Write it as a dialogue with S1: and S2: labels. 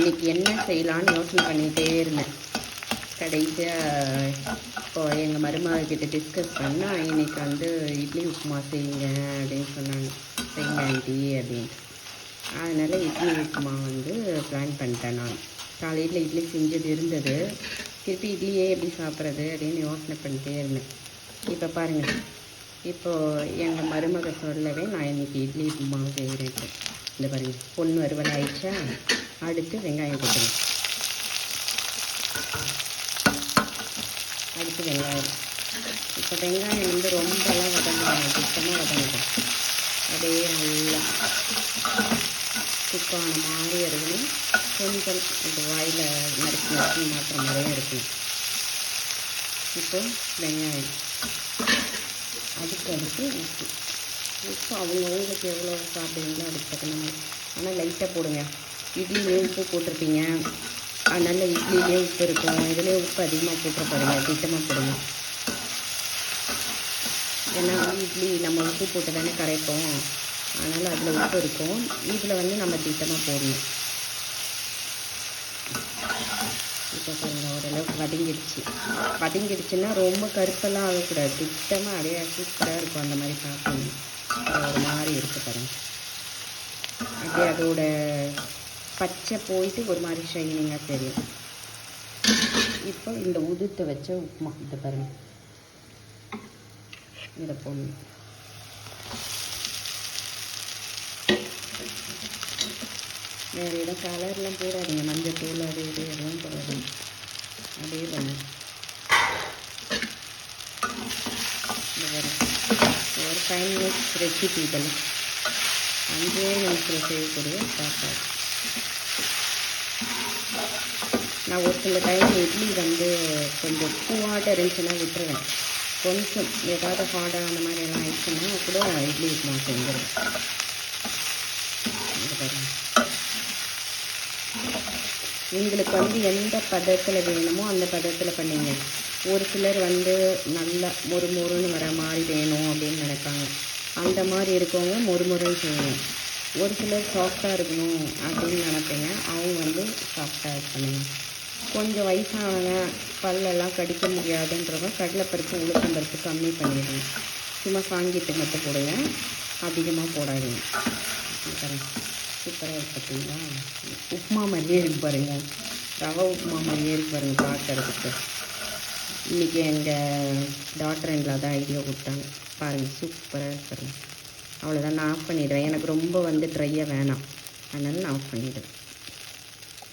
S1: இன்றைக்கி என்ன செய்யலான்னு யோசனை பண்ணிகிட்டே இருந்தேன். கடைசியாக இப்போது எங்கள் மருமகிட்ட டிஸ்கஸ் பண்ணால் இன்றைக்கி வந்து இட்லி உப்புமா செய்யுங்க அப்படின்னு சொன்னாங்க. செய்யுங்க ஆண்டி அப்படின்ட்டு. அதனால் இட்லி உப்புமா வந்து பிளான் பண்ணிட்டேன். நான் காலையில் இட்லி செஞ்சது இருந்தது. திருப்பி இட்லியே எப்படி சாப்பிட்றது அப்படின்னு யோசனை பண்ணிட்டே இருந்தேன். இப்போ பாருங்கள், இப்போது எங்கள் மருமக சொல்லவே நான் இன்றைக்கி இட்லி உப்புமா செய்கிறேன். இந்த பாருங்கள், பொண்ணு வறுவல் ஆயிடுச்சா. அடுத்து வெங்காயம் போட்டுருங்க. அடுத்து வெங்காயம். இப்போ வெங்காயம் வந்து ரொம்பலாம் வதங்கணும், சுத்தமாக வதங்கணும். அப்படியே நல்லா குக்கான மாதிரி இருக்கணும். கொஞ்சம் இந்த வாயில் நறுக்கி மாத்திர மாதிரியே இருக்கணும். இப்போ வெங்காயம், அதுக்கு அடுத்து உப்பு. உப்பு அவங்களுக்கு எவ்வளோ சாப்பிடுவீங்களோ அதுக்கு தகுந்த மாதிரி, ஆனால் லைட்டாக போடுங்க. இட்லிலே உப்பு போட்டிருப்பீங்க, அதனால் இட்லிலே உப்பு இருக்கும். இதுலேயே உப்பு அதிகமாக போட்டுற பாருங்க, திட்டமாக போடுங்க. ஏன்னா இட்லி நம்ம உப்பு போட்டு தானே கரைப்போம், அதனால் அதில் உப்பு இருக்கும். இதில் வந்து நம்ம திட்டமாக போடணும். இப்போ பாருங்கள், ஓரளவுக்கு வதங்கிடுச்சுன்னா ரொம்ப கருப்பெல்லாம் ஆகக்கூடாது. திட்டமாக அப்படியே சூப்பராக இருக்கும். அந்த மாதிரி சாப்பிடணும். ஒரு மாதிரி இருக்குது பாருங்கள். அப்படியே அதோட பச்சை போயிட்டு ஒரு மாதிரி ஷைனிங்காக தெரியும். இப்போ இந்த உதுத்து வச்ச உப்புமா இதை பாருங்கள், இதை போடணும். வேறு எதுவும் கலர்லாம் போடாதீங்க, மஞ்சள் தூள் அது இது எதுவும் போடாதீங்க. அப்படியே பண்ணுங்க. இந்த பாருங்கள், ஒரு 5 மினிட்ஸ் ரெசிபி. இதெல்லாம் 5 நிமிஷத்தில் செய்யக்கூடிய சாப்பாடு. நான் ஒரு சில டைம் இட்லி வந்து கொஞ்சம் பூவாட்ட இருந்துச்சுன்னா விட்டுருவேன். கொஞ்சம் ஏதாவது ஹார்டாக அந்த மாதிரி எல்லாம் ஆயிடுச்சுன்னா கூட இட்லி உப்புமா செஞ்சிருவேன். இது பாருங்கள், உங்களுக்கு வந்து எந்த பதத்தில் வேணுமோ அந்த பதத்தில் பண்ணிங்க. ஒரு சிலர் வந்து நல்லா மொறுன்னு வர மாதிரி வேணும் அப்படின்னு நினைப்பாங்க. அந்த மாதிரி இருக்கவங்க மொறுன்னு செய்யணும். ஒரு சிலர் சாஃப்டாக இருக்கணும் அப்படின்னு நினைப்பீங்க, அவங்க வந்து சாஃப்டாக பண்ணுங்க. கொஞ்சம் வயசானவங்க பல்லெல்லாம் கடிக்க முடியாதுன்றவங்க கடலைப்பருப்பு உளுத்தம்பருப்பு கம்மி பண்ணிடுங்க. சும்மா சாங்கிட்டு மட்டும் போடுங்க, அதிகமாக போடாதீங்க. சூப்பராக இருக்கு பார்த்தீங்களா? உப்புமா மாதிரியே இருக்கு பாருங்கள், ரவை உப்புமா மாதிரியே இருக்கு பாருங்கள் பார்க்கறதுக்கு. இன்றைக்கி எங்கள் டாக்டர் எங்களை தான் ஐடியா கொடுத்தாங்க பாருங்கள், சூப்பராக இருக்கு பாருங்கள். அவ்வளோதான், நான் ஆஃப் பண்ணிடுறேன். எனக்கு ரொம்ப வந்து ட்ரையாக வேணாம், அதனால் நான் ஆஃப் பண்ணிவிடுவேன்.